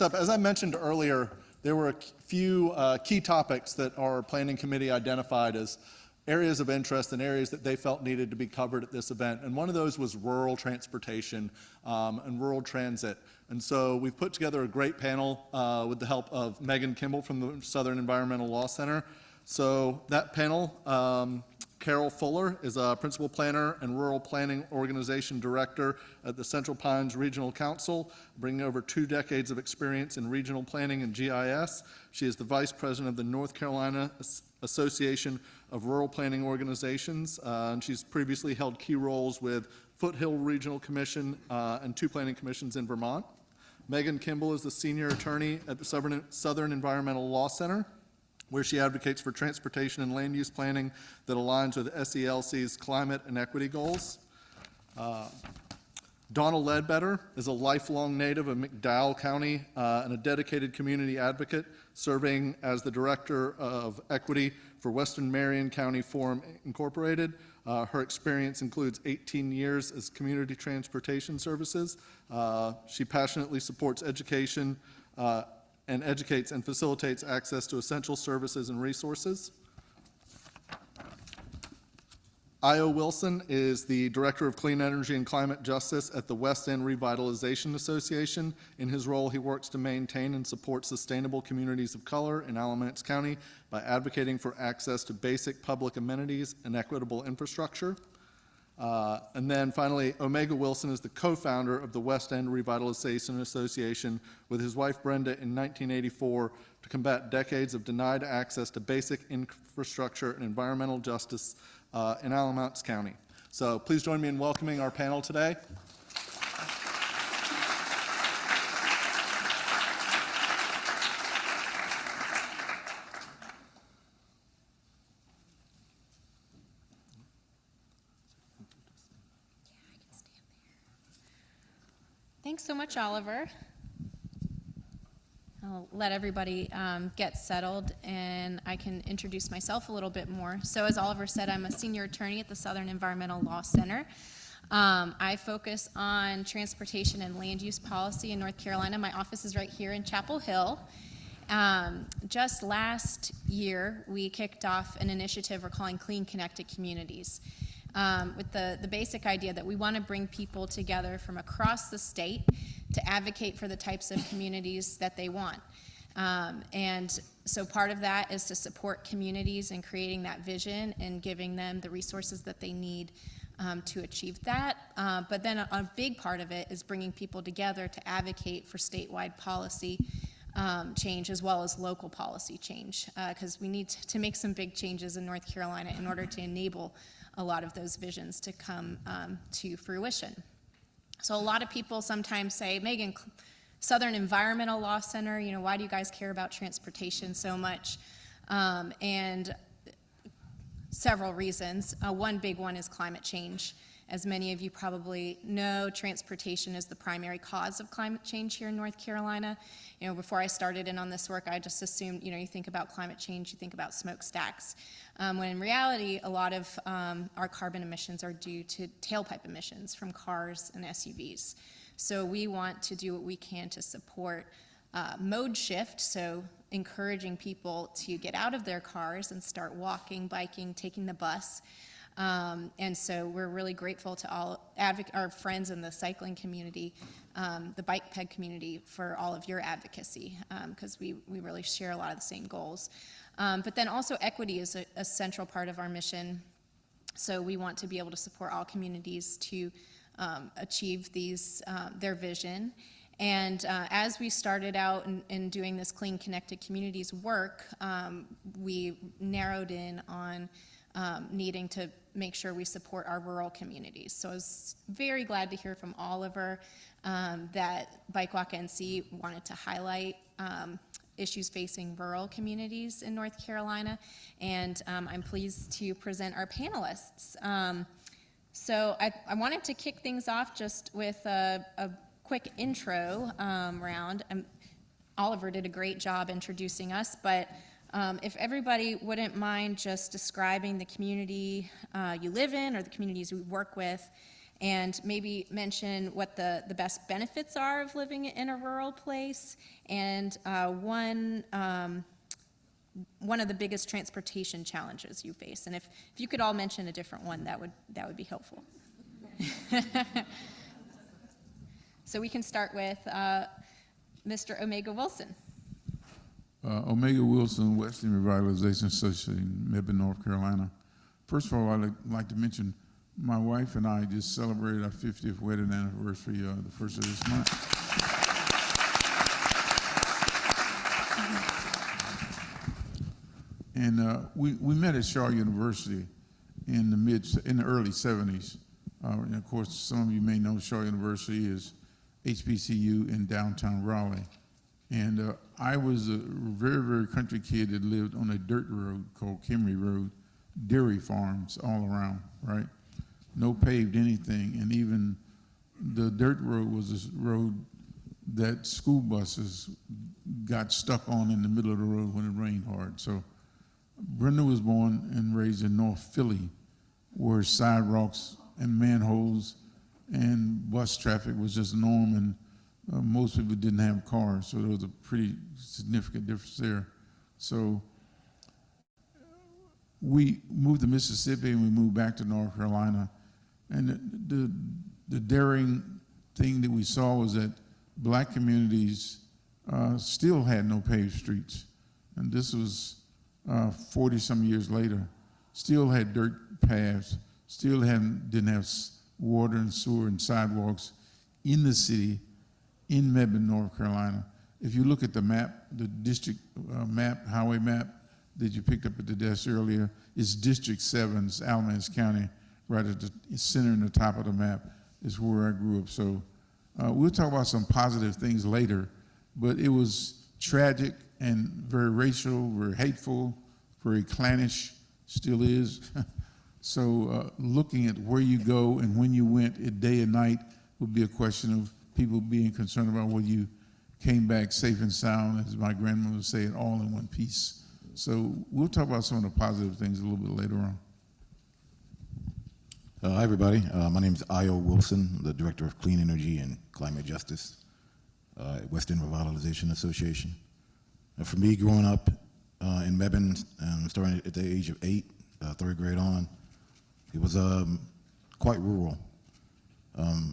up, as I mentioned earlier, there were a few key topics that our planning committee identified as areas of interest and areas that they felt needed to be covered at this event. And one of those was rural transportation and rural transit. And so we've put together a great panel with the help of Megan Kimball from the Southern Environmental Law Center. So that panel, Karyl Fuller is a principal planner and rural planning organization director at the Central Pines Regional Council, bringing over 2 decades of experience in regional planning and GIS. She is the vice president of the North Carolina Association of Rural Planning Organizations, and she's previously held key roles with Foothill Regional Commission and 2 planning commissions in Vermont. Megan Kimball is the senior attorney at the Southern Environmental Law Center, where she advocates for transportation and land use planning that aligns with SELC's climate and equity goals. Dawna Ledbetter is a lifelong native of McDowell County and a dedicated community advocate, serving as the Director of Equity for Western Marion County Forum Incorporated. Her experience includes 18 years as community transportation services. She passionately supports education and educates and facilitates access to essential services and resources. Ayo Wilson is the Director of Clean Energy and Climate Justice at the West End Revitalization Association. In his role, he works to maintain and support sustainable communities of color in Alamance County by advocating for access to basic public amenities and equitable infrastructure. And then finally, Omega Wilson is the co-founder of the West End Revitalization Association with his wife Brenda in 1984 to combat decades of denied access to basic infrastructure and environmental justice in Alamance County. So please join me in welcoming our panel today. Thanks so much, Oliver. I'll let everybody get settled, and I can introduce myself a little bit more. So as Oliver said, I'm a senior attorney at the Southern Environmental Law Center. I focus on transportation and land use policy in North Carolina. My office is right here in Chapel Hill. Just last year, we kicked off an initiative we're calling Clean Connected Communities, with the basic idea that we want to bring people together from across the state to advocate for the types of communities that they want. And so part of that is to support communities in creating that vision and giving them the resources that they need to achieve that. But then a big part of it is bringing people together to advocate for statewide policy change as well as local policy change, because we need to make some big changes in North Carolina in order to enable a lot of those visions to come to fruition. So a lot of people sometimes say, Megan, Southern Environmental Law Center, you know, why do you guys care about transportation so much? And several reasons. One big one is climate change. As many of you probably know, transportation is the primary cause of climate change here in North Carolina. You know, before I started in on this work, I just assumed, you know, you think about climate change, you think about smokestacks. When in reality, a lot of our carbon emissions are due to tailpipe emissions from cars and SUVs. So we want to do what we can to support mode shift, so encouraging people to get out of their cars and start walking, biking, taking the bus. And so we're really grateful to all our friends in the cycling community, the bike ped community, for all of your advocacy, because we really share a lot of the same goals. But then also equity is a central part of our mission. So we want to be able to support all communities to achieve their vision. And as we started out in doing this Clean Connected Communities work, we narrowed in on needing to make sure we support our rural communities. So I was very glad to hear from Oliver that BikeWalk NC wanted to highlight issues facing rural communities in North Carolina, and I'm pleased to present our panelists. So I wanted to kick things off just with a quick intro round. Oliver did a great job introducing us, but if everybody wouldn't mind just describing the community you live in or the communities we work with, and maybe mention what the best benefits are of living in a rural place, and one of the biggest transportation challenges you face. And if you could all mention a different one, that would be helpful. So we can start with Mr. Omega Wilson. Omega Wilson, Western Revitalization Association, Mebane, North Carolina. First of all, I'd like to mention my wife and I just celebrated our 50th wedding anniversary the first of this month. And we met at Shaw University in the early 70s. And of course, some of you may know Shaw University is HBCU in downtown Raleigh. And I was a very, very country kid that lived on a dirt road called Hickory Road, dairy farms all around, right? No paved anything, and even the dirt road was a road that school buses got stuck on in the middle of the road when it rained hard. So Brenda was born and raised in North Philly, where sidewalks and manholes and bus traffic was just norm, and most people didn't have cars, so there was a pretty significant difference there. So we moved to Mississippi and we moved back to North Carolina. And the daring thing that we saw was that black communities still had no paved streets. And this was 40-some years later. Still had dirt paths, still didn't have water and sewer and sidewalks in the city, in Mebane, North Carolina. If you look at the map, the district map, highway map that you picked up at the desk earlier, is District 7, it's Alamance County, right at the center and the top of the map is where I grew up. So we'll talk about some positive things later, but it was tragic and very racial, very hateful, very clannish, still is. So looking at where you go and when you went day and night would be a question of people being concerned about whether you came back safe and sound, as my grandmother would say, it all in one piece. So we'll talk about some of the positive things a little bit later on. Hi, everybody. My name is Ayo Wilson, the Director of Clean Energy and Climate Justice at Western Revitalization Association. For me, growing up in Mebane, starting at the age of 8, third grade on, it was quite rural.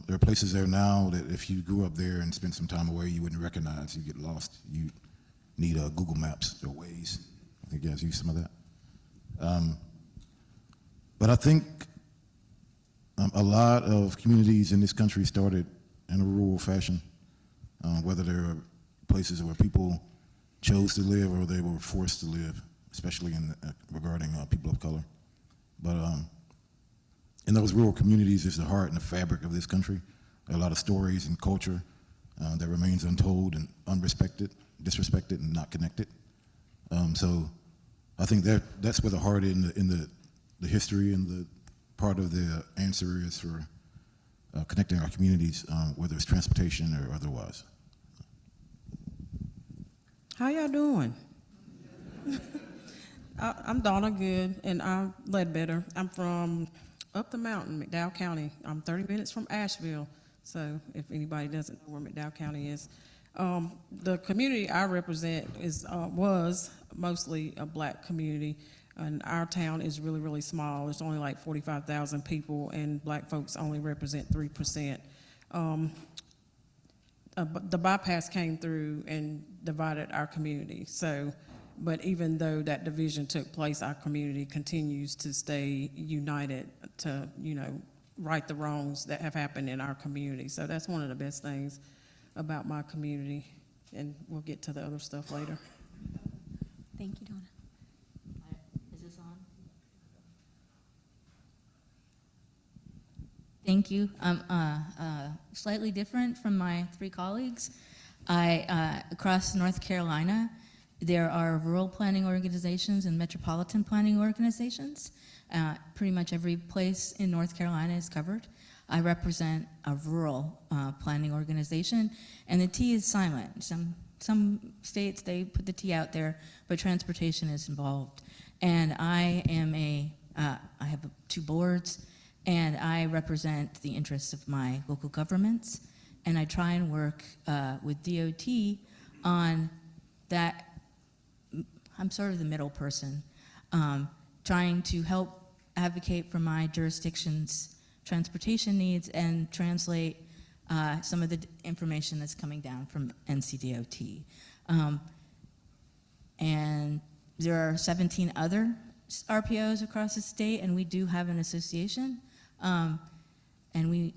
There are places there now that if you grew up there and spent some time away, you wouldn't recognize. You get lost. You need Google Maps or Waze. I think you guys use some of that. But I think a lot of communities in this country started in a rural fashion, whether there are places where people chose to live or they were forced to live, especially regarding people of color. But in those rural communities is the heart and the fabric of this country. There are a lot of stories and culture that remains untold and unrespected, disrespected, and not connected. So I think that's where the heart in the history and the part of the answer is for connecting our communities, whether it's transportation or otherwise. How y'all doing? I'm Dawna Good, and I'm Ledbetter. I'm from up the mountain, McDowell County. I'm 30 minutes from Asheville, so if anybody doesn't know where McDowell County is. The community I represent was mostly a black community, and our town is really, really small. It's only like 45,000 people, and black folks only represent 3%. The bypass came through and divided our community. So, but even though that division took place, our community continues to stay united to, right the wrongs that have happened in our community. So that's one of the best things about my community, and we'll get to the other stuff later. Thank you, Dawna. Is this on? Thank you. I'm slightly different from my 3 colleagues. Across North Carolina, there are rural planning organizations and metropolitan planning organizations. Pretty much every place in North Carolina is covered. I represent a rural planning organization, and the T is silent. Some states, they put the T out there, but transportation is involved. And I am I have 2 boards, and I represent the interests of my local governments, and I try and work with DOT on that. I'm sort of the middle person, trying to help advocate for my jurisdiction's transportation needs and translate some of the information that's coming down from NCDOT. And there are 17 other RPOs across the state, and we do have an association. And we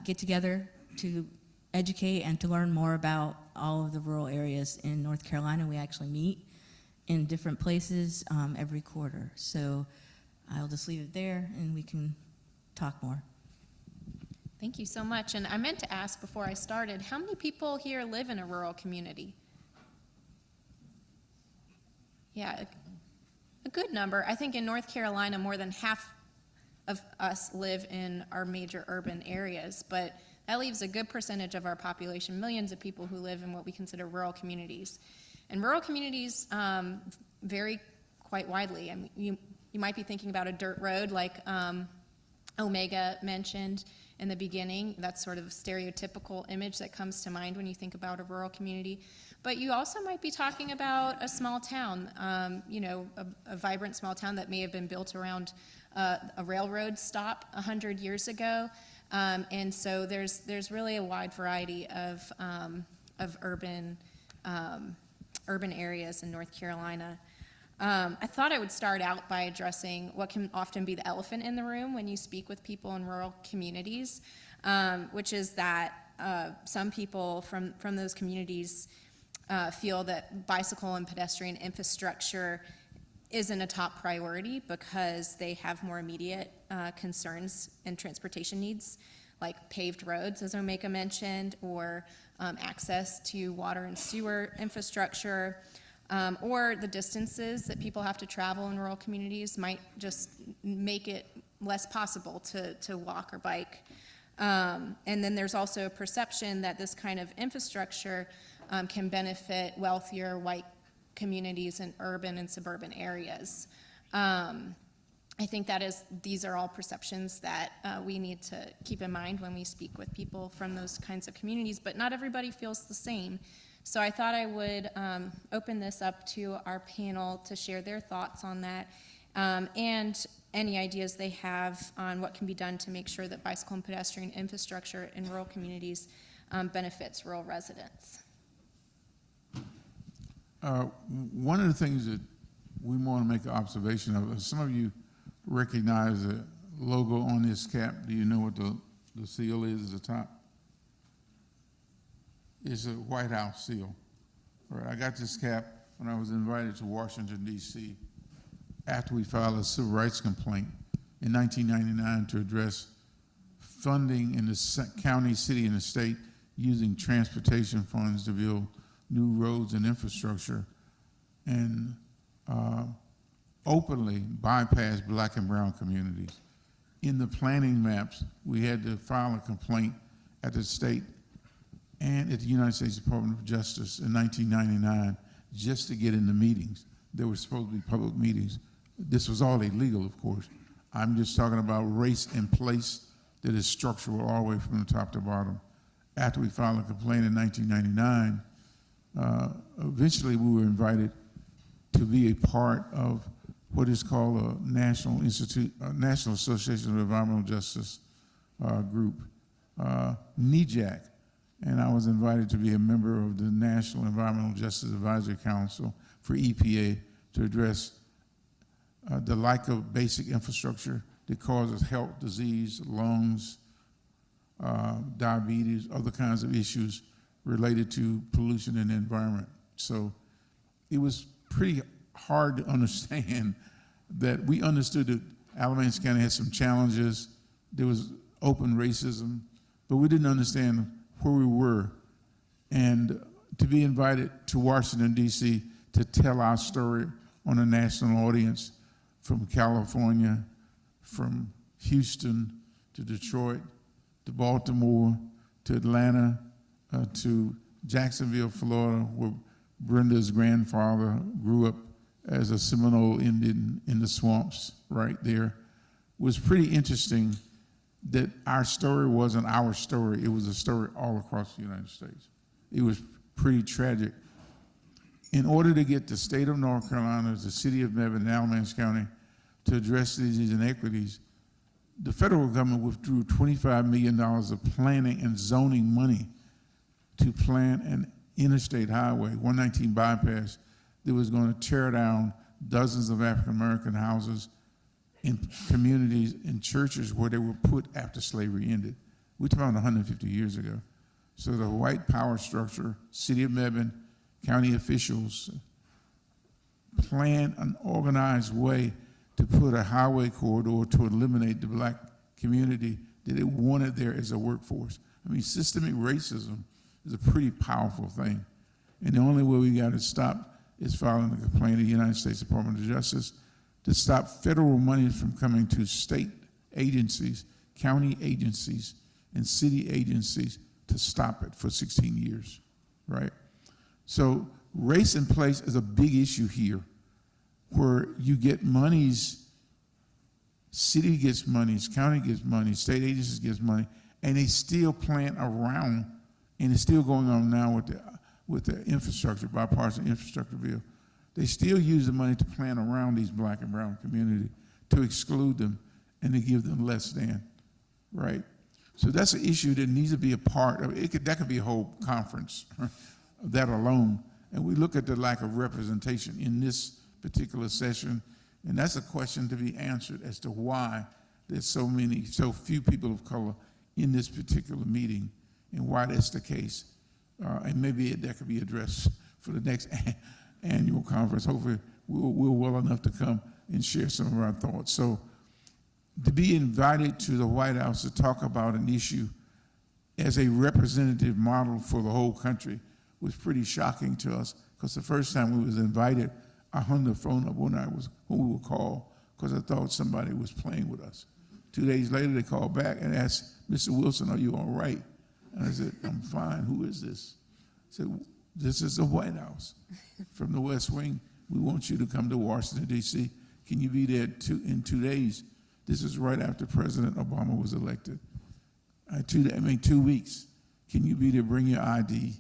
get together to educate and to learn more about all of the rural areas in North Carolina. We actually meet in different places every quarter. So I'll just leave it there, and we can talk more. Thank you so much. And I meant to ask before I started, how many people here live in a rural community? Yeah, a good number. I think in North Carolina, more than half of us live in our major urban areas, but that leaves a good percentage of our population, millions of people who live in what we consider rural communities. And rural communities vary quite widely. I mean, you might be thinking about a dirt road like Omega mentioned in the beginning. That's sort of a stereotypical image that comes to mind when you think about a rural community. But you also might be talking about a small town, a vibrant small town that may have been built around a railroad stop 100 years ago. And so there's really a wide variety of urban areas in North Carolina. I thought I would start out by addressing what can often be the elephant in the room when you speak with people in rural communities, which is that some people from those communities feel that bicycle and pedestrian infrastructure isn't a top priority because they have more immediate concerns and transportation needs, like paved roads, as Omega mentioned, or access to water and sewer infrastructure, or the distances that people have to travel in rural communities might just make it less possible to walk or bike. And then there's also a perception that this kind of infrastructure can benefit wealthier white communities in urban and suburban areas. I think these are all perceptions that we need to keep in mind when we speak with people from those kinds of communities, but not everybody feels the same. So I thought I would open this up to our panel to share their thoughts on that and any ideas they have on what can be done to make sure that bicycle and pedestrian infrastructure in rural communities benefits rural residents. One of the things that we want to make an observation of, some of you recognize the logo on this cap. Do you know what the seal is at the top? It's a White House seal. All right, I got this cap when I was invited to Washington, D.C. after we filed a civil rights complaint in 1999 to address funding in the county, city, and the state using transportation funds to build new roads and infrastructure, and openly bypass black and brown communities. In the planning maps, we had to file a complaint at the state and at the United States Department of Justice in 1999 just to get in the meetings. There were supposed to be public meetings. This was all illegal, of course. I'm just talking about race and place that is structural all the way from the top to bottom. After we filed a complaint in 1999, eventually we were invited to be a part of what is called a National Association of Environmental Justice group, NEJAC, and I was invited to be a member of the National Environmental Justice Advisory Council for EPA to address the lack of basic infrastructure that causes health, disease, lungs, diabetes, other kinds of issues related to pollution in the environment. So it was pretty hard to understand that we understood that Alamance County had some challenges. There was open racism, but we didn't understand where we were. And to be invited to Washington, D.C. to tell our story on a national audience from California, from Houston to Detroit, to Baltimore, to Atlanta, to Jacksonville, Florida, where Brenda's grandfather grew up as a Seminole Indian in the swamps right there. was pretty interesting that our story wasn't our story. It was a story all across the United States. It was pretty tragic. In order to get the state of North Carolina, the city of Mebane, and Alamance County to address these inequities, the federal government withdrew $25 million of planning and zoning money to plan an interstate highway, 119 bypass, that was going to tear down dozens of African American houses in communities and churches where they were put after slavery ended. We're talking about 150 years ago. So the white power structure, city of Mebane, county officials planned an organized way to put a highway corridor to eliminate the black community that it wanted there as a workforce. I mean, systemic racism is a pretty powerful thing. And the only way we got to stop is filing a complaint to the United States Department of Justice to stop federal money from coming to state agencies, county agencies, and city agencies to stop it for 16 years, right? So race and place is a big issue here, where you get monies, city gets monies, county gets money, state agencies gets money, and they still plan around, and it's still going on now with the infrastructure, bipartisan infrastructure bill. They still use the money to plan around these black and brown community to exclude them and to give them less than, right? So that's an issue that needs to be a part of it. That could be a whole conference, that alone. And we look at the lack of representation in this particular session, and that's a question to be answered as to why there's so few people of color in this particular meeting, and why that's the case. And maybe that could be addressed for the next annual conference. Hopefully we're well enough to come and share some of our thoughts. So to be invited to the White House to talk about an issue as a representative model for the whole country was pretty shocking to us, because the first time we was invited, I hung the phone up when we were called, because I thought somebody was playing with us. 2 days later, they called back and asked, Mr. Wilson, are you all right? And I said, I'm fine. Who is this? I said, this is the White House from the West Wing. We want you to come to Washington, D.C. Can you be there in 2 days? This is right after President Obama was elected. 2 weeks. Can you be there? Bring your ID.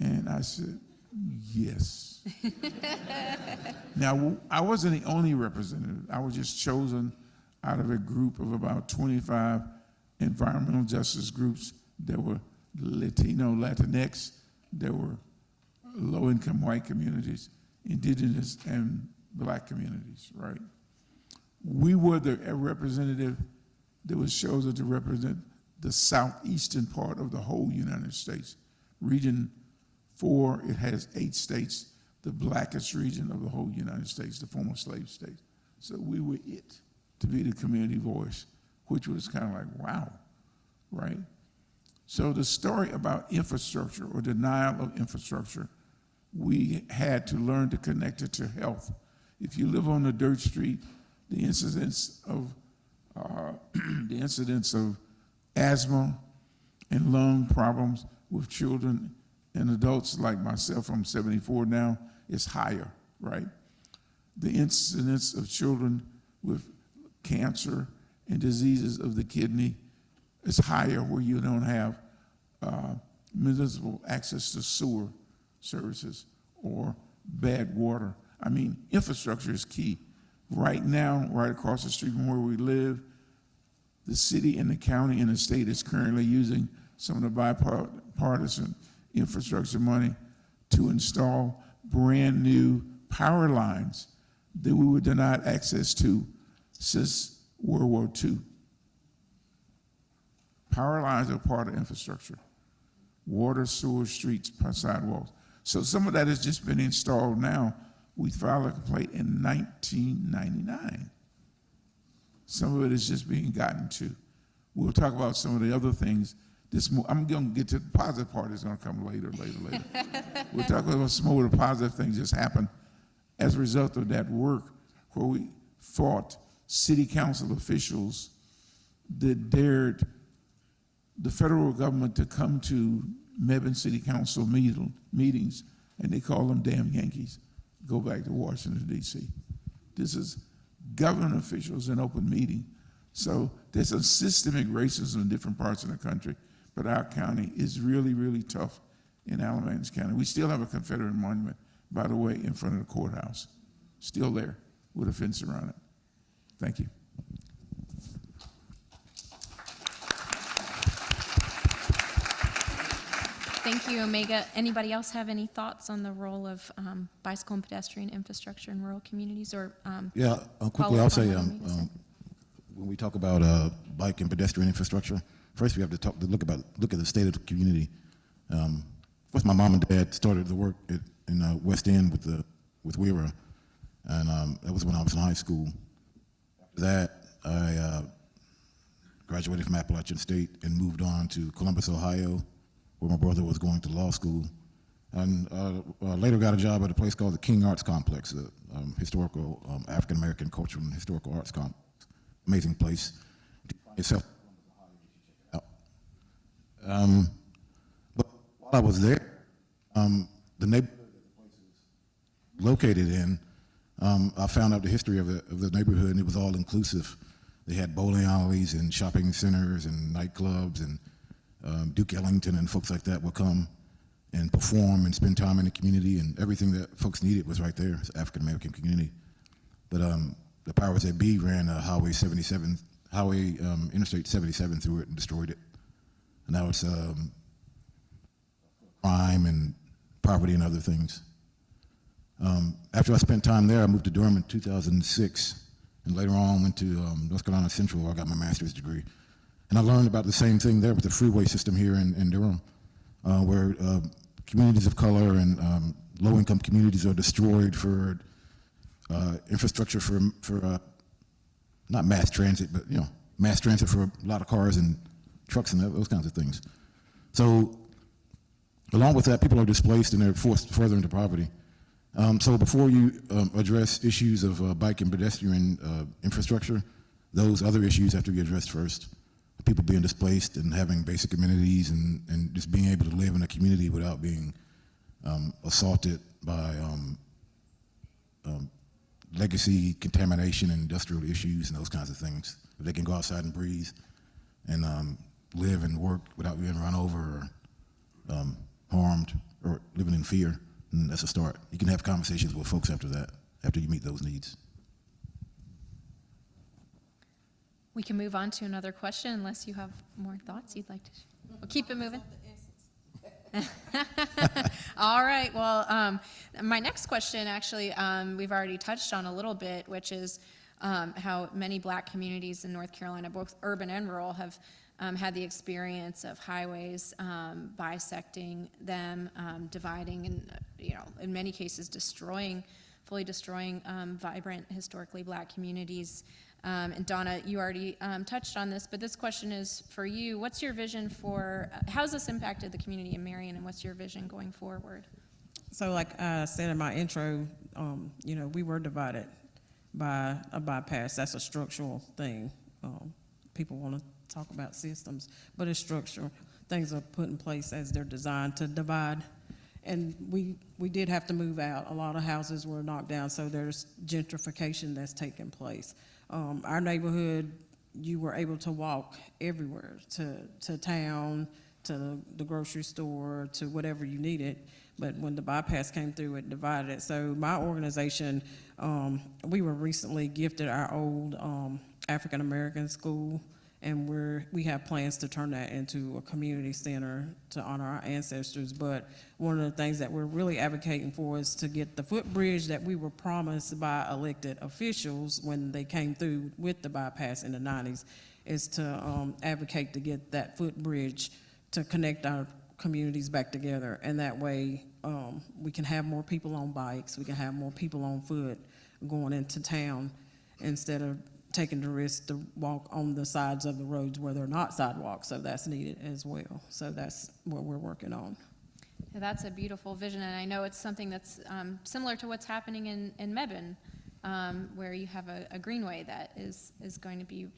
And I said, yes. Now, I wasn't the only representative. I was just chosen out of a group of about 25 environmental justice groups. There were Latino, Latinx, there were low-income white communities, indigenous and black communities, right? We were the representative that was chosen to represent the southeastern part of the whole United States. Region 4, it has 8 states, the blackest region of the whole United States, the former slave states. So we were it, to be the community voice, which was kind of like, wow, right? So the story about infrastructure or denial of infrastructure, we had to learn to connect it to health. If you live on a dirt street, the incidence of asthma and lung problems with children and adults like myself, I'm 74 now, is higher, right? The incidence of children with cancer and diseases of the kidney is higher where you don't have municipal access to sewer services or bad water. I mean, infrastructure is key. Right now, right across the street from where we live, the city and the county and the state is currently using some of the bipartisan infrastructure money to install brand new power lines that we were denied access to since World War II. Power lines are part of infrastructure. Water, sewer, streets, sidewalks. So some of that has just been installed now. We filed a complaint in 1999. Some of it is just being gotten to. We'll talk about some of the other things. I'm going to get to the positive part. Is going to come later. We'll talk about some of the positive things that's happened as a result of that work, where we fought city council officials that dared the federal government to come to Mebane City Council meetings, and they call them damn Yankees. Go back to Washington, D.C. This is government officials in open meeting. So there's a systemic racism in different parts of the country, but our county is really, really tough in Alamance County. We still have a Confederate monument, by the way, in front of the courthouse, still there with a fence around it. Thank you. Thank you, Omega. Anybody else have any thoughts on the role of bicycle and pedestrian infrastructure in rural communities, or Yeah, follow quickly, up I'll on say, what Omega said? when we talk about bike and pedestrian infrastructure, first we have to look at the state of the community. First, my mom and dad started the work in West End with WERA, and that was when I was in high school. After that, I graduated from Appalachian State and moved on to Columbus, Ohio, where my brother was going to law school, and later got a job at a place called the King Arts Complex, a historical African-American cultural and historical arts complex. Amazing place. Yourself. But while I was there, the neighborhood that the place is located in, I found out the history of the neighborhood, and it was all inclusive. They had bowling alleys and shopping centers and nightclubs, and Duke Ellington and folks like that would come and perform and spend time in the community, and everything that folks needed was right there. It's an African-American community. But the powers that be ran Interstate 77 through it and destroyed it. And now it's crime and poverty and other things. After I spent time there, I moved to Durham in 2006, and later on went to North Carolina Central, where I got my master's degree. And I learned about the same thing there with the freeway system here in Durham, where communities of color and low-income communities are destroyed for infrastructure for not mass transit, but mass transit for a lot of cars and trucks and those kinds of things. So along with that, people are displaced and they're forced further into poverty. So before you address issues of bike and pedestrian infrastructure, those other issues have to be addressed first. People being displaced and having basic amenities and just being able to live in a community without being assaulted by legacy contamination and industrial issues and those kinds of things. If they can go outside and breathe and live and work without being run over or harmed or living in fear, and that's a start. You can have conversations with folks after that, after you meet those needs. We can move on to another question unless you have more thoughts you'd like to. We'll keep it moving. All right. Well, my next question, actually, we've already touched on a little bit, which is how many Black communities in North Carolina, both urban and rural, have had the experience of highways bisecting them, dividing, and in many cases fully destroying vibrant, historically Black communities. And Dawna, you already touched on this, but this question is for you. What's your vision for, how's this impacted the community in Marion, and what's your vision going forward? So like I said in my intro, we were divided by a bypass. That's a structural thing. People want to talk about systems, but it's structural. Things are put in place as they're designed to divide. And we did have to move out. A lot of houses were knocked down, so there's gentrification that's taking place. Our neighborhood, you were able to walk everywhere, to town, to the grocery store, to whatever you needed. But when the bypass came through, it divided it. So my organization, we were recently gifted our old African-American school, and we have plans to turn that into a community center to honor our ancestors. But one of the things that we're really advocating for is to get the footbridge that we were promised by elected officials when they came through with the bypass in the 90s, is to advocate to get that footbridge to connect our communities back together. And that way we can have more people on bikes, we can have more people on foot going into town instead of taking the risk to walk on the sides of the roads where they're not sidewalks, so that's needed as well. So that's what we're working on. Yeah, that's a beautiful vision, and I know it's something that's similar to what's happening in Mebane, where you have a greenway that is going to be,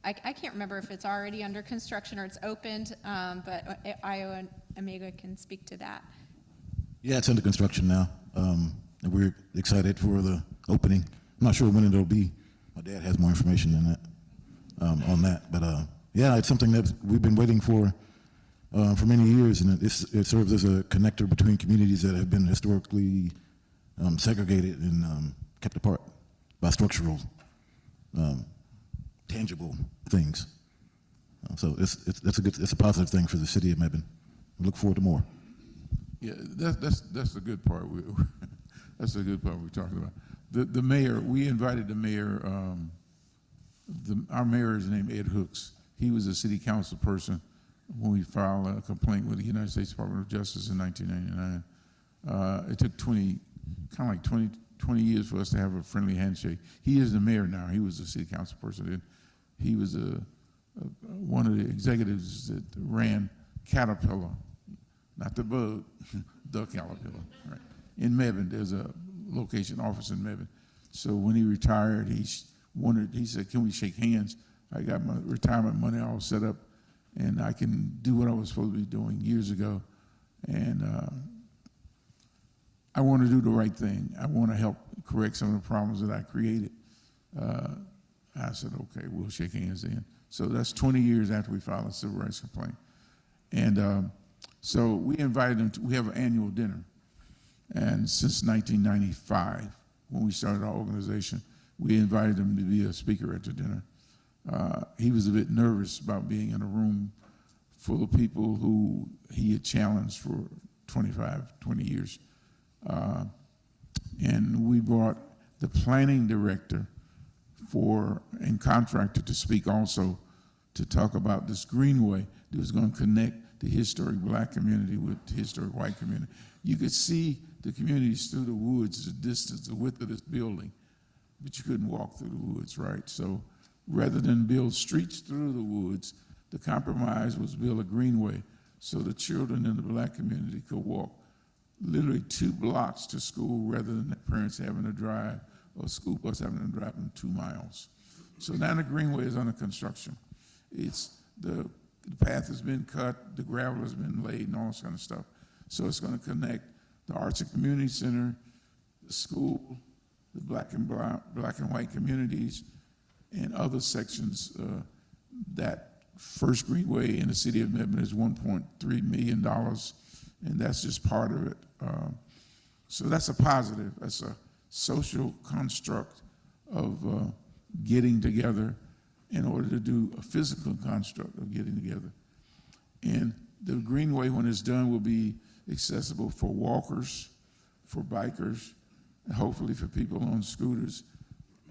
I can't remember if it's already under construction or it's opened, but Ayo and Omega can speak to that. Yeah, it's under construction now, and we're excited for the opening. I'm not sure when it'll be, My dad has more information than that, on that. But yeah, it's something that we've been waiting for many years, and it serves as a connector between communities that have been historically segregated and kept apart by structural, tangible things. So it's a positive thing for the city of Mebane. We look forward to more. Yeah, that's the good part. That's the good part we're talking about. The mayor, we invited the mayor. Our mayor is named Ed Hooks. He was a city council person when we filed a complaint with the United States Department of Justice in 1999. It took 20 years for us to have a friendly handshake. He is the mayor now. He was a city council person then. He was one of the executives that ran Caterpillar, not the boat, the Caterpillar, right? In Mebane, there's a location office in Mebane. So when he retired, he said, can we shake hands? I got my retirement money all set up, and I can do what I was supposed to be doing years ago. And I want to do the right thing. I want to help correct some of the problems that I created. I said, okay, we'll shake hands then. So that's 20 years after we filed a civil rights complaint. And so we invited him we have an annual dinner. And since 1995, when we started our organization, we invited him to be a speaker at the dinner. He was a bit nervous about being in a room full of people who he had challenged for 20 years. And we brought the planning director and contractor to speak also, to talk about this greenway that was going to connect the historic black community with the historic white community. You could see the communities through the woods, the distance, the width of this building, but you couldn't walk through the woods, right? So rather than build streets through the woods, the compromise was build a greenway so the children in the black community could walk literally 2 blocks to school rather than their parents having to drive or school bus having to drive them 2 miles. So now the greenway is under construction. The path has been cut, the gravel has been laid, and all this kind of stuff. So it's going to connect the Arts and Community Center, the school, the black and white communities, and other sections. That first greenway in the city of Mebane is $1.3 million, and that's just part of it. So that's a positive. That's a social construct of getting together in order to do a physical construct of getting together. And the greenway, when it's done, will be accessible for walkers, for bikers, and hopefully for people on scooters,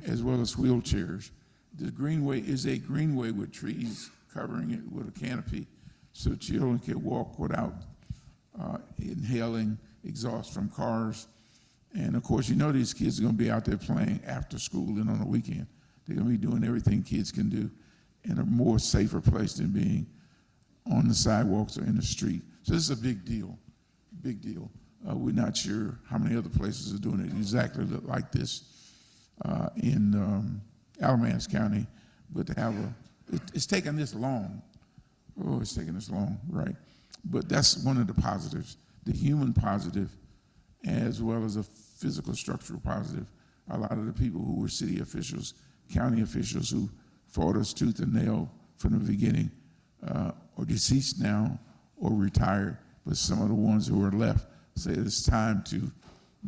as well as wheelchairs. The greenway is a greenway with trees covering it with a canopy, so children can walk without inhaling exhaust from cars. And of course, you know these kids are going to be out there playing after school and on the weekend. They're going to be doing everything kids can do in a more safer place than being on the sidewalks or in the street. So this is a big deal, big deal. We're not sure how many other places are doing it exactly like this in Alamance County, but to have it's taken this long. Oh, it's taken this long, right? But that's one of the positives, the human positive, as well as a physical structural positive. A lot of the people who were city officials, county officials who fought us tooth and nail from the beginning are deceased now or retired, but some of the ones who are left say it's time to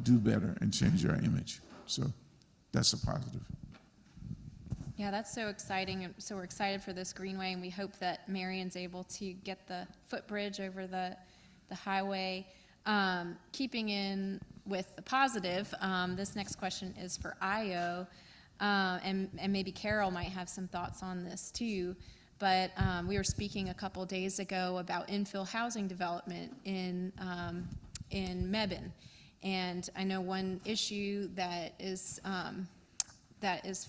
do better and change our image. So that's a positive. Yeah, that's so exciting. And so we're excited for this greenway, and we hope that Marion's able to get the footbridge over the highway. Keeping in with the positive, this next question is for Ayo, and maybe Karyl might have some thoughts on this too. But we were speaking a couple days ago about infill housing development in Mebane, and I know one issue that is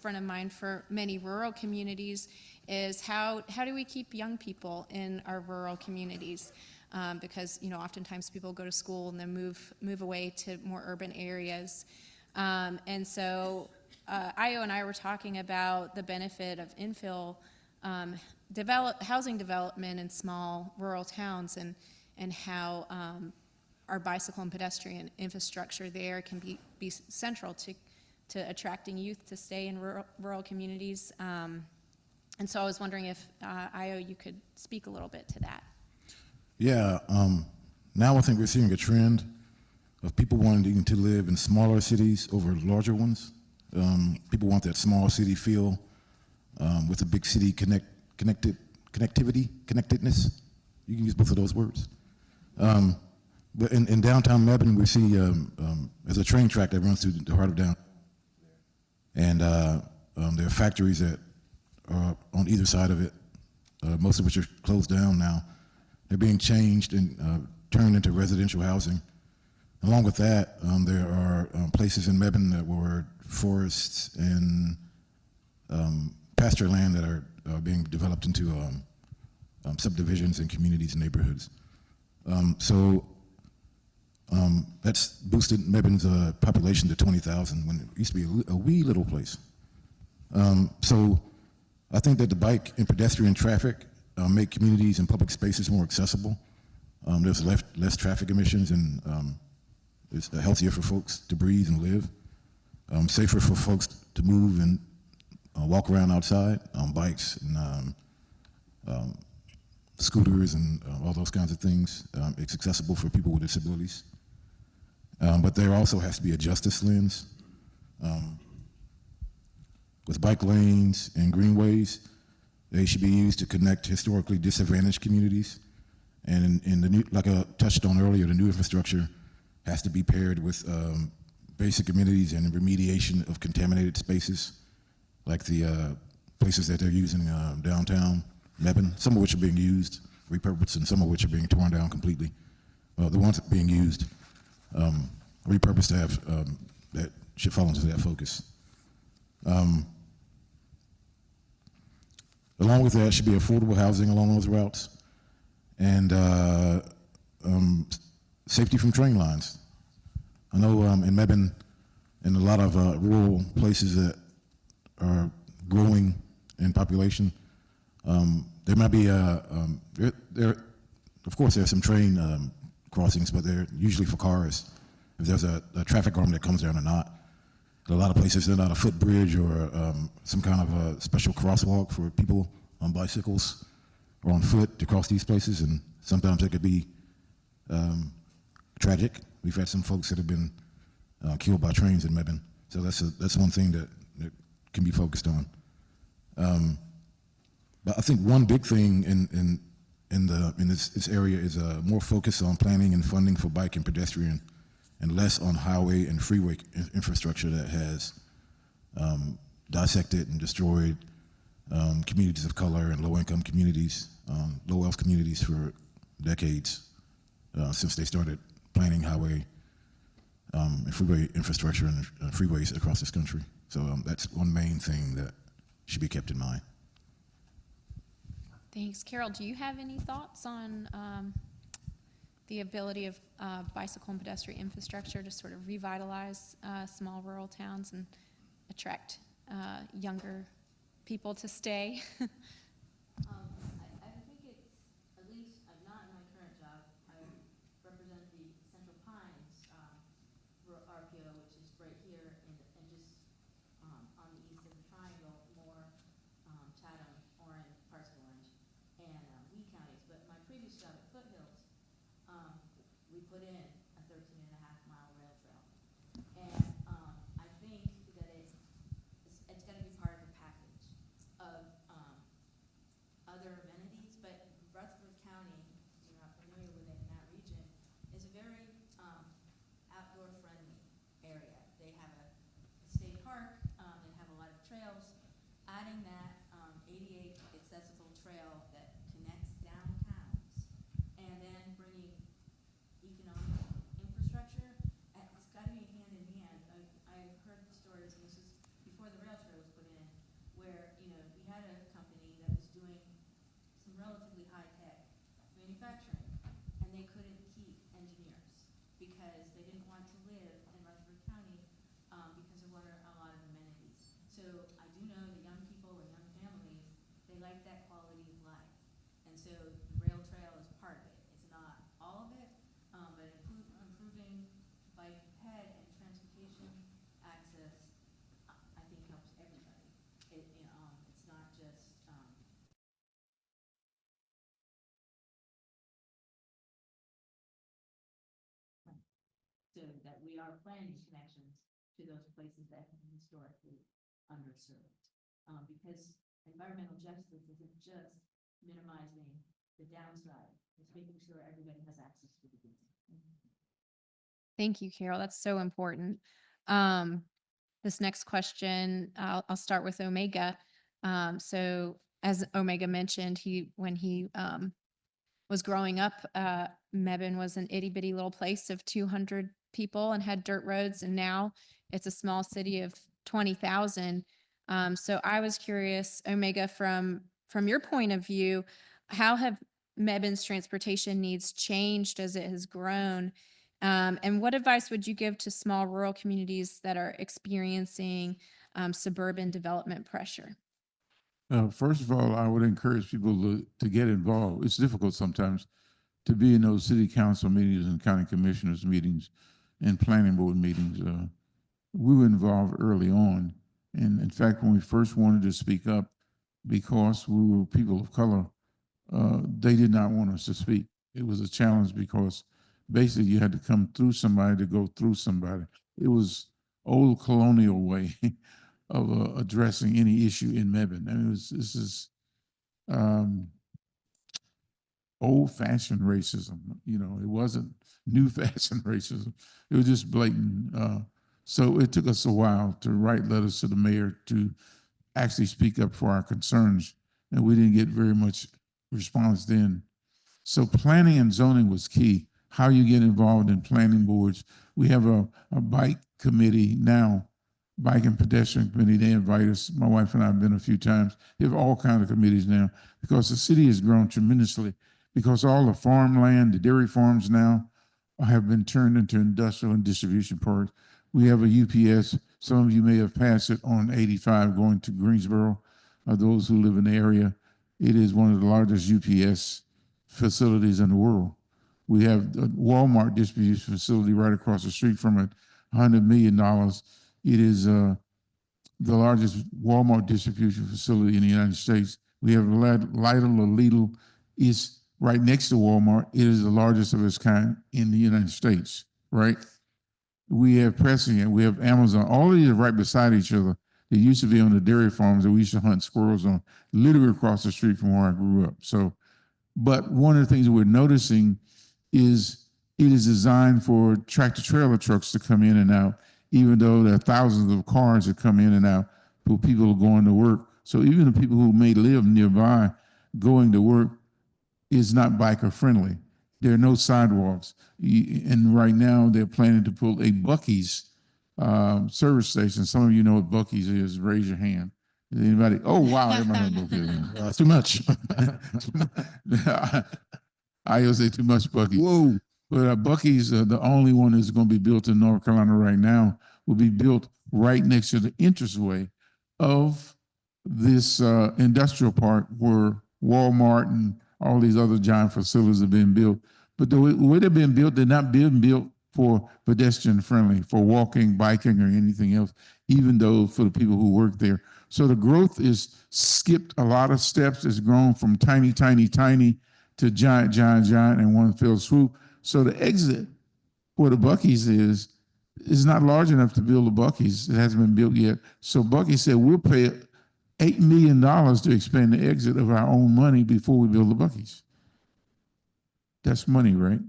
front of mind for many rural communities is how do we keep young people in our rural communities? Because oftentimes people go to school and then move away to more urban areas, and so Ayo and I were talking about the benefit of infill housing development in small rural towns, and how our bicycle and pedestrian infrastructure there can be central to to attracting youth to stay in rural communities. And so I was wondering if, Ayo, you could speak a little bit to that. Yeah, now I think we're seeing a trend of people wanting to live in smaller cities over larger ones. People want that small city feel with a big city connectedness. You can use both of those words. But in downtown Mebane, we see there's a train track that runs through the heart of downtown. And there are factories that are on either side of it, most of which are closed down now. They're being changed and turned into residential housing. Along with that, there are places in Mebane that were forests and pasture land that are being developed into subdivisions and communities and neighborhoods. So that's boosted Mebane's population to 20,000 when it used to be a wee little place. So I think that the bike and pedestrian traffic make communities and public spaces more accessible. There's less traffic emissions, and it's healthier for folks to breathe and live. Safer for folks to move and walk around outside on bikes and scooters and all those kinds of things. It's accessible for people with disabilities. But there also has to be a justice lens. With bike lanes and greenways, they should be used to connect historically disadvantaged communities. And in the new, like I touched on earlier, the new infrastructure has to be paired with basic amenities and remediation of contaminated spaces, like the places that they're using downtown Mebane, some of which are being used, repurposed, and some of which are being torn down completely. The ones that are being used, repurposed to have, that should fall into that focus. Along with that should be affordable housing along those routes, and safety from train lines. I know in Mebane, in a lot of rural places that are growing in population, there might be, of course there's some train crossings, but they're usually for cars. If there's a traffic arm that comes down or not. In a lot of places there's not a footbridge or some kind of a special crosswalk for people on bicycles or on foot to cross these places, and sometimes it could be tragic. We've had some folks that have been killed by trains in Mebane, so that's one thing that can be focused on. But I think one big thing in this area is more focus on planning and funding for bike and pedestrian, and less on highway and freeway infrastructure that has dissected and destroyed communities of color and low-income communities, low-wealth communities for decades since they started planning highway and freeway infrastructure and freeways across this country. So that's one main thing that should be kept in mind. Thanks. Karyl, do you have any thoughts on the ability of bicycle and pedestrian infrastructure to sort of revitalize small rural towns and attract younger people to stay? I think it's, at least, I'm not in my current job. I represent the Central Pines RPO, which is right here and just on the east of the triangle, more Chatham, Orange, parts of Orange, and Lee counties. But my previous job at Foothills, we put in a 13.5-mile rail trail. And I think that it's going to be part of a package of other amenities, but Rutherford County, you're not familiar with it in that region, is a very outdoor-friendly area. They have a state park, they have a lot of trails. Adding that ADA accessible trail that connects downtowns, and then bringing economic infrastructure, it's got to be hand in hand. I heard stories, and this is before the rail trail was put in, where we had a company that was doing some relatively high-tech manufacturing, and they couldn't keep engineers because they didn't want to live in Rutherford County because there weren't a lot of amenities. So I do know that young people and young families, they like that quality of life, and so the rail trail is part of it. It's not all of it, but improving bike ped and transportation access showed that we are planning connections to those places that have been historically underserved. Because environmental justice isn't just minimizing the downside, it's making sure everybody has access to the goods. Thank you, Carol. That's so important. This next question, I'll start with Omega. So as Omega mentioned, when he was growing up, Mebane was an itty bitty little place of 200 people and had dirt roads, and now it's a small city of 20,000. So I was curious, Omega, from your point of view, how have Mebane's transportation needs changed as it has grown? And what advice would you give to small rural communities that are experiencing suburban development pressure? First of all, I would encourage people to get involved. It's difficult sometimes to be in those city council meetings and county commissioners meetings and planning board meetings. We were involved early on. And in fact, when we first wanted to speak up, because we were people of color, they did not want us to speak. It was a challenge because basically you had to come through somebody to go through somebody. It was old colonial way of addressing any issue in Mebane. And this is old-fashioned racism. You know, it wasn't new-fashioned racism. It was just blatant. So it took us a while to write letters to the mayor to actually speak up for our concerns, and we didn't get very much response then. So planning and zoning was key. How you get involved in planning boards. We have a bike committee now, bike and pedestrian committee. They invite us. My wife and I have been a few times. They have all kinds of committees now because the city has grown tremendously, because all the farmland, the dairy farms now have been turned into industrial and distribution parks. We have a UPS. Some of you may have passed it on 85 going to Greensboro. Those who live in the area, it is one of the largest UPS facilities in the world. We have a Walmart distribution facility right across the street from it, $100 million. It is the largest Walmart distribution facility in the United States. We have Lidl is right next to Walmart. It is the largest of its kind in the United States, right? We have Prescient, we have Amazon, all of these are right beside each other. They used to be on the dairy farms that we used to hunt squirrels on, literally across the street from where I grew up. So, but one of the things that we're noticing is it is designed for tractor trailer trucks to come in and out, even though there are thousands of cars that come in and out for people going to work. So even the people who may live nearby going to work is not biker friendly. There are no sidewalks. And right now they're planning to pull a Buc-ee's service station. Some of you know what Buc-ee's is. Raise your hand. Is anybody? Oh, wow. Everybody knows Buc-ee's. Too much. I always say too much Buc-ee's. Whoa. But Buc-ee's, the only one that's going to be built in North Carolina right now, will be built right next to the entranceway of this industrial park where Walmart and all these other giant facilities have been built. But the way they've been built, they're not being built for pedestrian friendly, for walking, biking, or anything else, even though for the people who work there. So the growth is skipped a lot of steps. It's grown from tiny, tiny, tiny to giant, giant, giant in one fell swoop. So the exit where the Buc-ee's is not large enough to build a Buc-ee's. It hasn't been built yet. So Buc-ee's said, we'll pay $8 million to expand the exit of our own money before we build the Buc-ee's. That's money, right?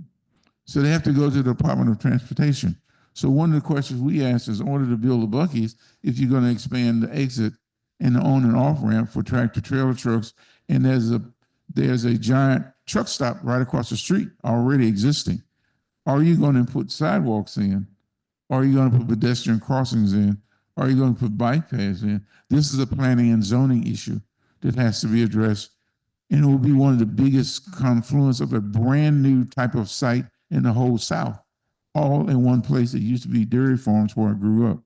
So they have to go to the Department of Transportation. So one of the questions we asked is, in order to build the Buc-ee's, if you're going to expand the exit and the on and off ramp for tractor trailer trucks, and there's a giant truck stop right across the street already existing. Are you going to put sidewalks in? Are you going to put pedestrian crossings in? Are you going to put bike paths in? This is a planning and zoning issue that has to be addressed. And it will be one of the biggest confluence of a brand new type of site in the whole South, all in one place that used to be dairy farms where I grew up.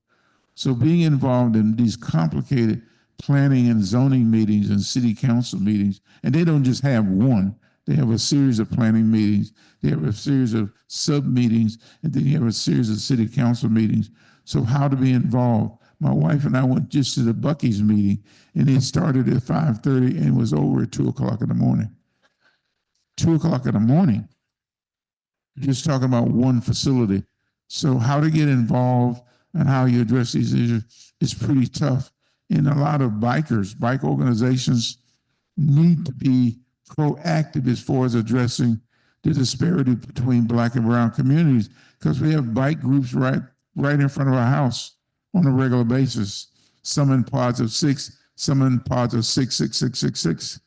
So being involved in these complicated planning and zoning meetings and city council meetings, and they don't just have one, they have a series of planning meetings, they have a series of sub meetings, and then you have a series of city council meetings. So how to be involved. My wife and I went just to the Buc-ee's meeting, and it started at 5:30 and was over at 2 o'clock in the morning. 2 o'clock in the morning. Just talking about one facility. So how to get involved and how you address these issues is pretty tough. And a lot of bikers, bike organizations need to be proactive as far as addressing the disparity between Black and brown communities, because we have bike groups right in front of our house on a regular basis. Some in pods of 6, some in pods of 6,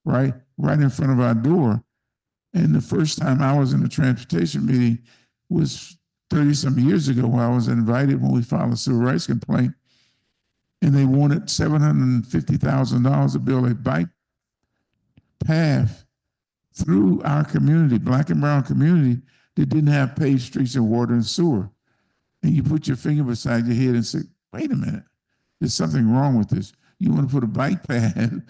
right in front of our door. And the first time I was in a transportation meeting was 30-some years ago, where I was invited when we filed a civil rights complaint, and they wanted $750,000 to build a bike path through our community, Black and brown community, that didn't have paved streets and water and sewer. And you put your finger beside your head and say, wait a minute, there's something wrong with this. You want to put a bike path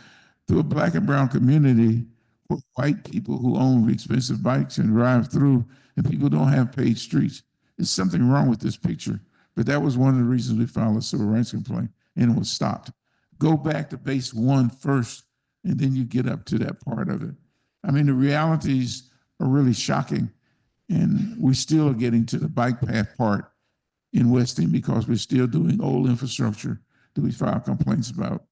through a Black and brown community for white people who own expensive bikes and drive through, and people don't have paved streets. There's something wrong with this picture. But that was one of the reasons we filed a civil rights complaint, and it was stopped. Go back to base one first, and then you get up to that part of it. I mean, the realities are really shocking, and we still are getting to the bike path part in Weston because we're still doing old infrastructure that we filed complaints about,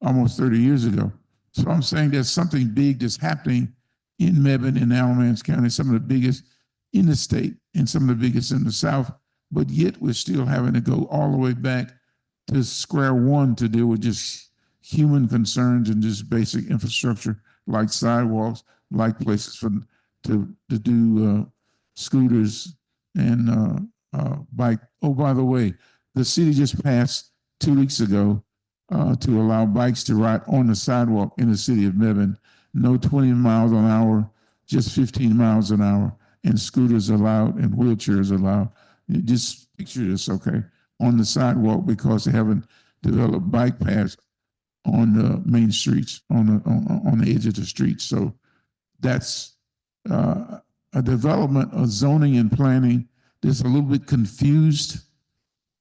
almost 30 years ago. So I'm saying there's something big that's happening in Mebane and Alamance County, some of the biggest in the state and some of the biggest in the South, but yet we're still having to go all the way back to square one to deal with just human concerns and just basic infrastructure like sidewalks, like places to do scooters and bike. Oh, by the way, the city just passed 2 weeks ago to allow bikes to ride on the sidewalk in the city of Mebane. No 20 miles an hour, just 15 miles an hour, and scooters allowed and wheelchairs allowed. You just picture this, okay, on the sidewalk, because they haven't developed bike paths on the main streets, on the edge of the streets. So that's a development of zoning and planning that's a little bit confused,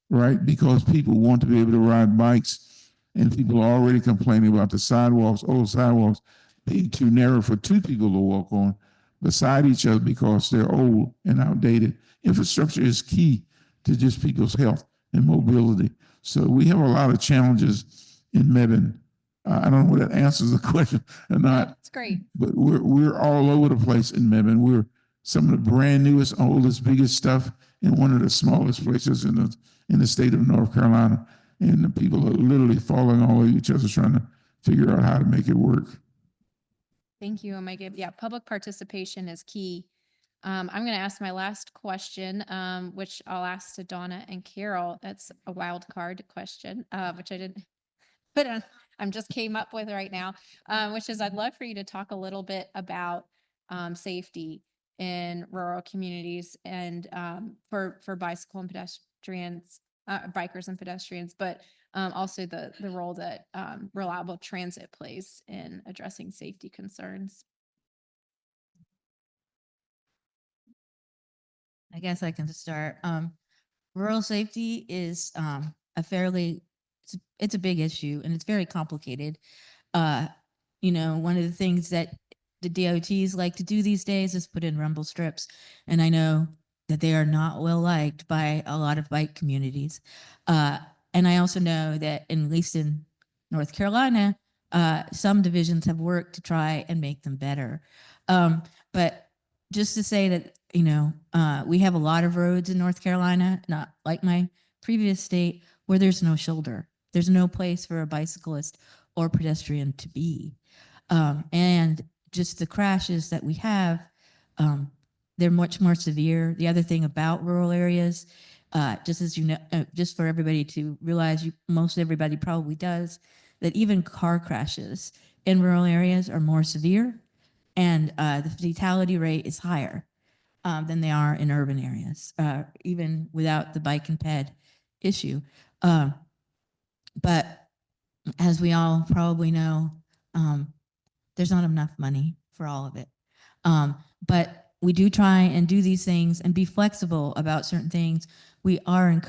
right? Because people want to be able to ride bikes, and people are already complaining about the sidewalks, old sidewalks, being too narrow for two people to walk on beside each other because they're old and outdated. Infrastructure is key to just people's health and mobility. So we have a lot of challenges in Mebane. I don't know whether that answers the question or not. It's great. But we're all over the place in Mebane. We're some of the brand newest, oldest, biggest stuff in one of the smallest places in the state of North Carolina. And the people are literally falling all over each other trying to figure out how to make it work. Thank you, Omega. Yeah, public participation is key. I'm going to ask my last question, which I'll ask to Dawna and Karyl. That's a wild card question, which I didn't put on. I'm just came up with right now, which is I'd love for you to talk a little bit about safety in rural communities and for bicycle and pedestrians, bikers and pedestrians, but also the role that reliable transit plays in addressing safety concerns. I guess I can start. Rural safety is it's a big issue, and it's very complicated. One of the things that the DOTs like to do these days is put in rumble strips, and I know that they are not well liked by a lot of bike communities. And I also know that at least in North Carolina, some divisions have worked to try and make them better. But just to say that, we have a lot of roads in North Carolina, not like my previous state, where there's no shoulder. There's no place for a bicyclist or pedestrian to be. And just the crashes that we have, they're much more severe. The other thing about rural areas, just as just for everybody to realize, most everybody probably does, that even car crashes in rural areas are more severe, and the fatality rate is higher than they are in urban areas, even without the bike and ped issue. But as we all probably know, there's not enough money for all of it. But we do try and do these things and be flexible about certain things. We are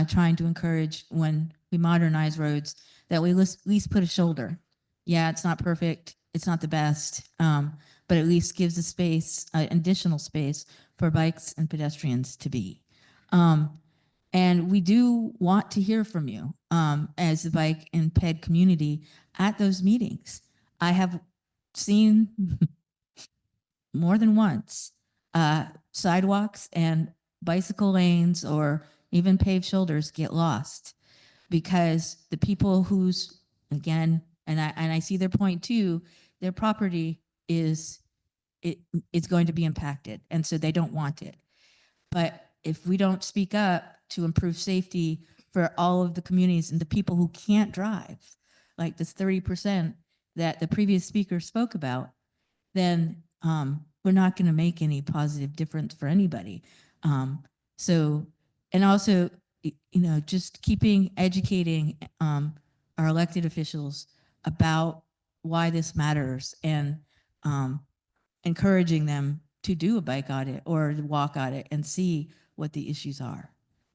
trying to encourage, when we modernize roads, that we at least put a shoulder. Yeah, it's not perfect. It's not the best, but at least gives a space, additional space for bikes and pedestrians to be. And we do want to hear from you as the bike and ped community at those meetings. I have seen more than once sidewalks and bicycle lanes or even paved shoulders get lost because the people who's, again, and I see their point too, their property is it's going to be impacted, and so they don't want it. But if we don't speak up to improve safety for all of the communities and the people who can't drive, like this 30% that the previous speaker spoke about, then we're not going to make any positive difference for anybody. So, and also, just educating our elected officials about why this matters and encouraging them to do a bike audit or walk audit and see what the issues are,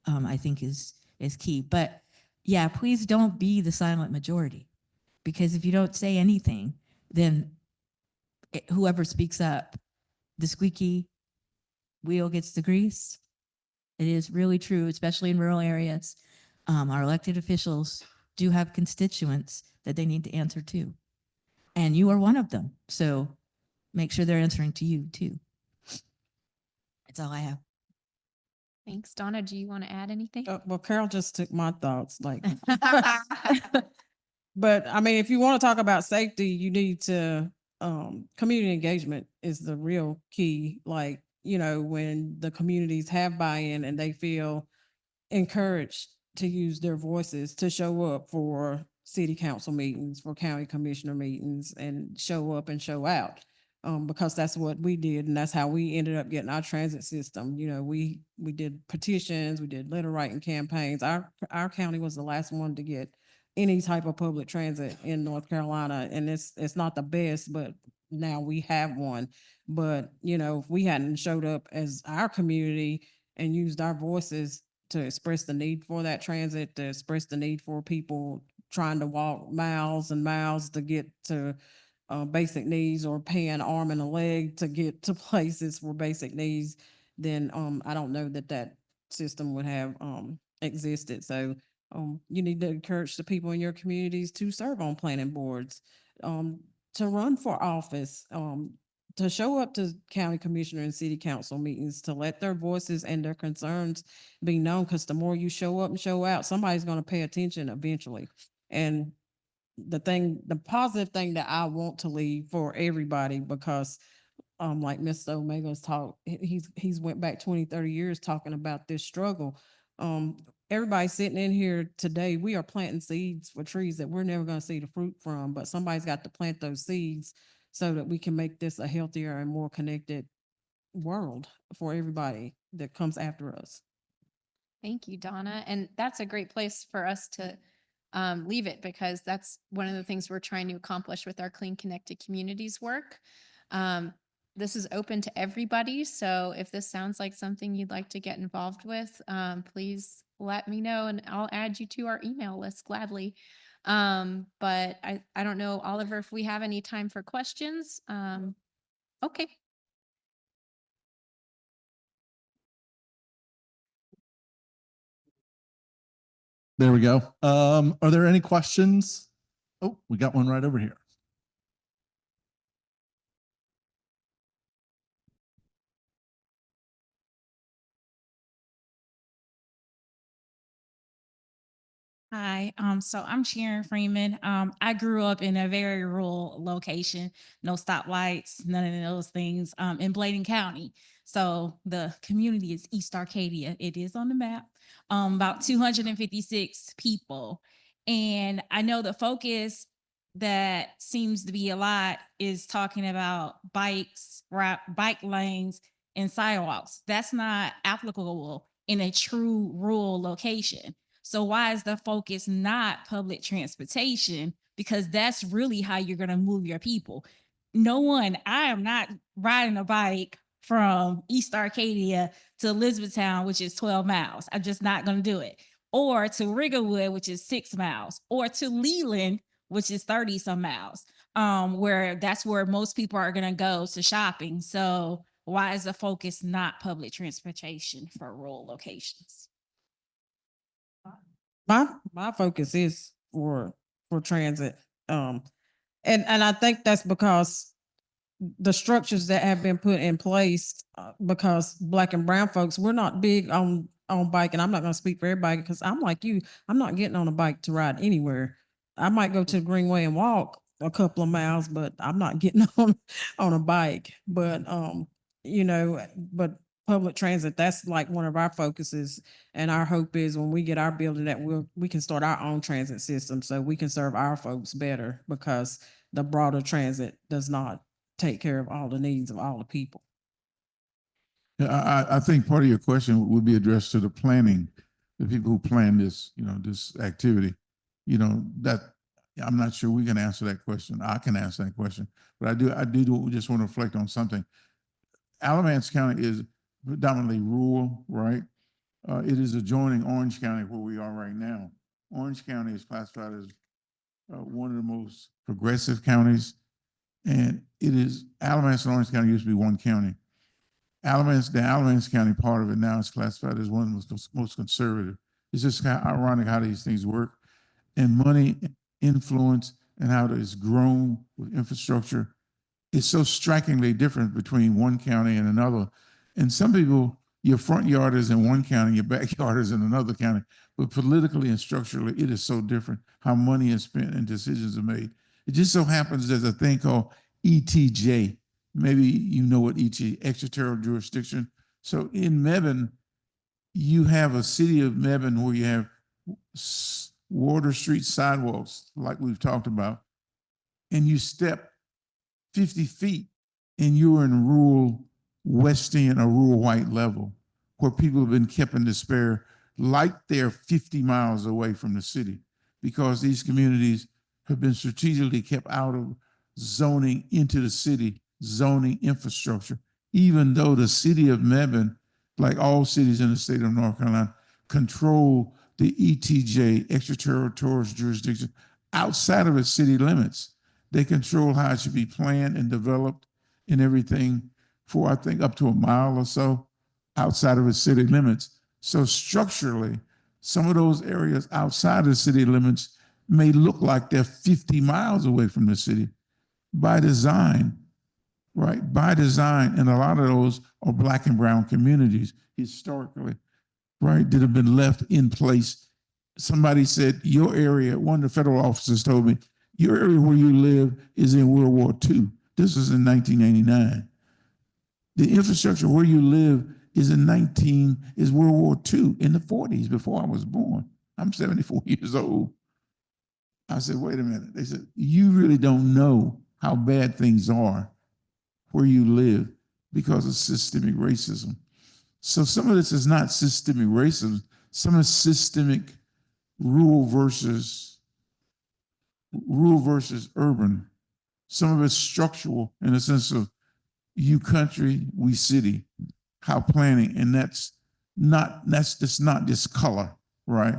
I think is key. But yeah, please don't be the silent majority, because if you don't say anything, then whoever speaks up, the squeaky wheel gets the grease. It is really true, especially in rural areas. Our elected officials do have constituents that they need to answer to. And you are one of them. So make sure they're answering to you too. That's all I have. Thanks. Dawna, do you want to add anything? Well, Karyl just took my thoughts, like, but I mean, if you want to talk about safety, you need to, community engagement is the real key. Like, when the communities have buy-in and they feel encouraged to use their voices to show up for city council meetings, for county commissioner meetings, and show up and show out. Because that's what we did, and that's how we ended up getting our transit system. We did petitions, we did letter writing campaigns. Our county was the last one to get any type of public transit in North Carolina, and it's not the best, but now we have one. But if we hadn't showed up as our community and used our voices to express the need for that transit, to express the need for people trying to walk miles and miles to get to basic needs, or pay an arm and a leg to get to places for basic needs, then I don't know that system would have existed. So you need to encourage the people in your communities to serve on planning boards, to run for office, to show up to county commissioner and city council meetings, to let their voices and their concerns be known, because the more you show up and show out, somebody's going to pay attention eventually. And the positive thing that I want to leave for everybody, because like Mr. Omega's talk, he's went back 20, 30 years talking about this struggle. Everybody sitting in here today, we are planting seeds for trees that we're never going to see the fruit from, but somebody's got to plant those seeds so that we can make this a healthier and more connected world for everybody that comes after us. Thank you, Dawna. And that's a great place for us to leave it, because that's one of the things we're trying to accomplish with our Clean Connected Communities work. This is open to everybody. So if this sounds like something you'd like to get involved with, please let me know and I'll add you to our email list gladly. But I don't know, Oliver, if we have any time for questions. Okay. There we go. Are there any questions? Oh, we got one right over here. Hi, so I'm Sharon Freeman. I grew up in a very rural location, no stoplights, none of those things, in Bladen County. So the community is East Arcadia. It is on the map, about 256 people. And I know the focus that seems to be a lot is talking about bikes, bike lanes, and sidewalks. That's not applicable in a true rural location. So why is the focus not public transportation? Because that's really how you're going to move your people. I am not riding a bike from East Arcadia to Elizabethtown, which is 12 miles. I'm just not going to do it. Or to Rigglewood, which is 6 miles, or to Leland, which is 30 some miles, where that's where most people are going to go to shopping. So why is the focus not public transportation for rural locations? My focus is for transit. And I think that's because the structures that have been put in place, because Black and brown folks, we're not big on bike, and I'm not going to speak for everybody because I'm like you. I'm not getting on a bike to ride anywhere. I might go to the Greenway and walk a couple of miles, but I'm not getting on a bike. But but public transit, that's like one of our focuses, and our hope is when we get our building that we can start our own transit system so we can serve our folks better, because the broader transit does not take care of all the needs of all the people. Yeah, I think part of your question would be addressed to the planning, the people who plan this, this activity. That I'm not sure we can answer that question. I can answer that question, but I do just want to reflect on something. Alamance County is predominantly rural, right? It is adjoining Orange County, where we are right now. Orange County is classified as one of the most progressive counties, and it is Alamance and Orange County used to be one county. The Alamance County part of it now is classified as one of the most conservative. It's just kind of ironic how these things work, and money, influence, and how it's grown with infrastructure. It's so strikingly different between one county and another. And some people, your front yard is in one county, your backyard is in another county. But politically and structurally, it is so different how money is spent and decisions are made. It just so happens there's a thing called ETJ. Maybe you know what ETJ, extraterritorial jurisdiction. So in Mebane, you have a city of Mebane where you have water street sidewalks, like we've talked about, and you step 50 feet and you're in rural West End or rural white level, where people have been kept in despair, like they're 50 miles away from the city, because these communities have been strategically kept out of zoning into the city, zoning infrastructure, even though the city of Mebane, like all cities in the state of North Carolina, control the ETJ, extraterritorial jurisdiction, outside of its city limits. They control how it should be planned and developed and everything for, I think, up to a mile or so outside of its city limits. So structurally, some of those areas outside of the city limits may look like they're 50 miles away from the city by design, right? By design. And a lot of those are Black and brown communities historically, right, that have been left in place. Somebody said, your area, one of the federal officers told me, your area where you live is in World War II. This was in 1989. The infrastructure where you live is World War II, in the 40s, before I was born. I'm 74 years old. I said, wait a minute. They said, you really don't know how bad things are where you live because of systemic racism. So some of this is not systemic racism. Some is systemic rural versus urban. Some of it's structural in the sense of you country, we city, how planning, and that's just not just color, right?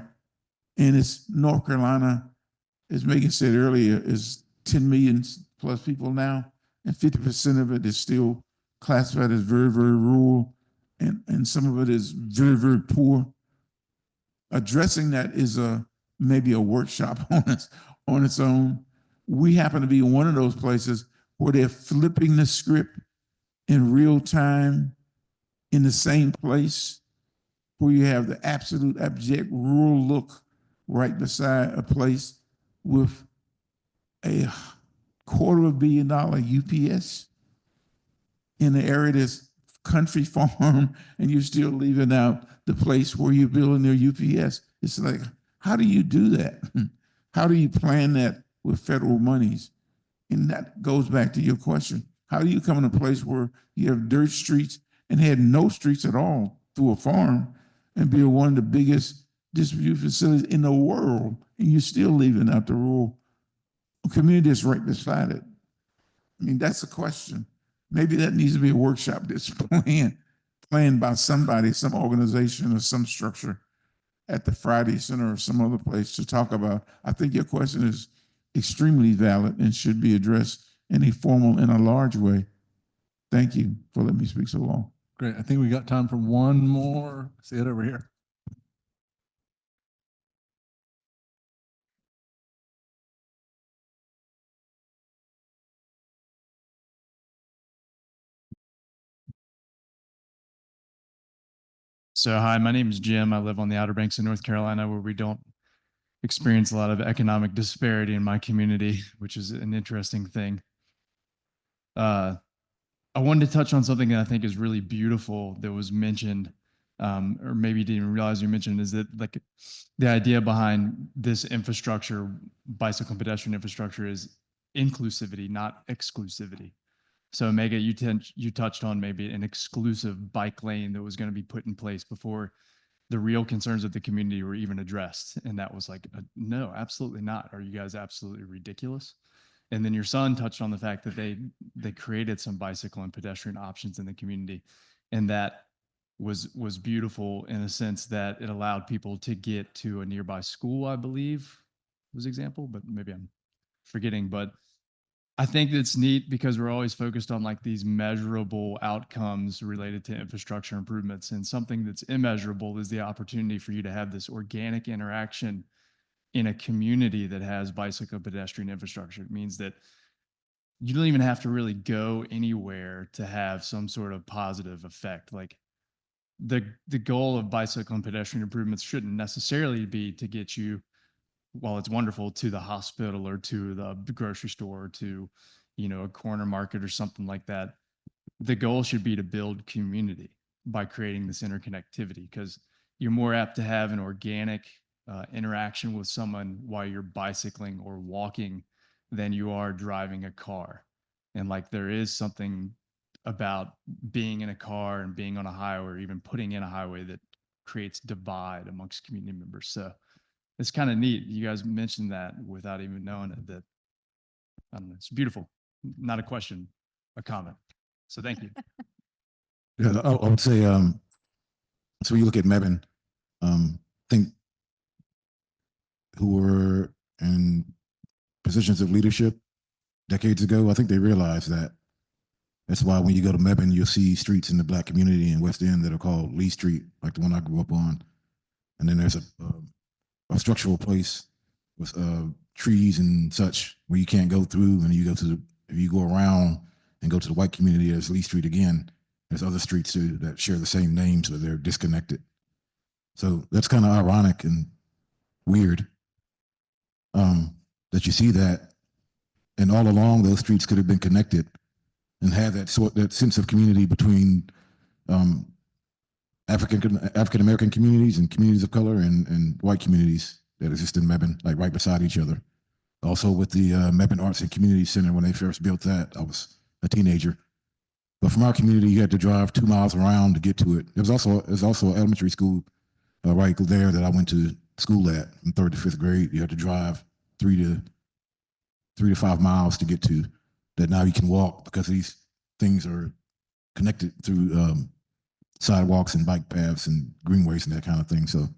And it's North Carolina, as Megan said earlier, is 10 million plus people now, and 50% of it is still classified as very, very rural, and some of it is very, very poor. Addressing that is maybe a workshop on its own. We happen to be one of those places where they're flipping the script in real time in the same place, where you have the absolute abject rural look right beside a place with a $250 million UPS in the area that's country farm, and you're still leaving out the place where you're building their UPS. It's like, how do you do that? How do you plan that with federal monies? And that goes back to your question. How do you come in a place where you have dirt streets and had no streets at all through a farm and be one of the biggest distribution facilities in the world, and you're still leaving out the rural community that's right beside it? I mean, that's a question. Maybe that needs to be a workshop that's planned by somebody, some organization or some structure at the Friday Center or some other place to talk about. I think your question is extremely valid and should be addressed in a formal and a large way. Thank you for letting me speak so long. Great. I think we got time for one more. See it over here. So, hi, my name is Jim. I live on the Outer Banks of North Carolina, where we don't experience a lot of economic disparity in my community, which is an interesting thing. I wanted to touch on something that I think is really beautiful that was mentioned, or maybe you didn't even realize you mentioned, is that like the idea behind this infrastructure, bicycle and pedestrian infrastructure, is inclusivity, not exclusivity. So Mega, you touched on maybe an exclusive bike lane that was going to be put in place before the real concerns of the community were even addressed. And that was like, no, absolutely not. Are you guys absolutely ridiculous? And then your son touched on the fact that they created some bicycle and pedestrian options in the community. And that was beautiful in a sense that it allowed people to get to a nearby school, I believe was example, but maybe I'm forgetting. But I think it's neat because we're always focused on like these measurable outcomes related to infrastructure improvements, and something that's immeasurable is the opportunity for you to have this organic interaction in a community that has bicycle pedestrian infrastructure. It means that you don't even have to really go anywhere to have some sort of positive effect. Like the goal of bicycle and pedestrian improvements shouldn't necessarily be to get you, while it's wonderful, to the hospital or to the grocery store or to, a corner market or something like that. The goal should be to build community by creating this interconnectivity, because you're more apt to have an organic interaction with someone while you're bicycling or walking than you are driving a car. And like there is something about being in a car and being on a highway, or even putting in a highway, that creates divide amongst community members. So it's kind of neat. You guys mentioned that without even knowing it, that I don't know, it's beautiful. Not a question, a comment. So thank you. Yeah, I would say, so when you look at Mebane, think who were in positions of leadership decades ago, I think they realized that. That's why when you go to Mebane, you'll see streets in the Black community in West End that are called Lee Street, like the one I grew up on. And then there's a structural place with trees and such where you can't go through, and you go to if you go around and go to the white community, there's Lee Street again. There's other streets too that share the same names, but they're disconnected. So that's kind of ironic and weird that you see that, and all along those streets could have been connected and have that sense of community between African American communities and communities of color and white communities that exist in Mebane, like right beside each other. Also with the Mebane Arts and Community Center, when they first built that, I was a teenager. But from our community, you had to drive 2 miles around to get to it. There's also an elementary school right there that I went to school at from 3rd to 5th grade. You had to drive 3 to 5 miles to get to. That now you can walk because these things are connected through sidewalks and bike paths and greenways and that kind of thing. So,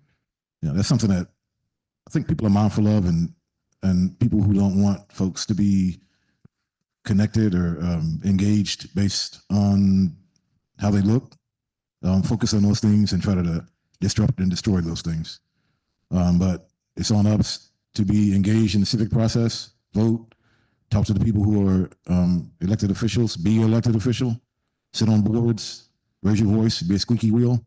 that's something that I think people are mindful of, and people who don't want folks to be connected or engaged based on how they look, focus on those things and try to disrupt and destroy those things. But it's on us to be engaged in the civic process, vote, talk to the people who are elected officials, be an elected official, sit on boards, raise your voice, be a squeaky wheel,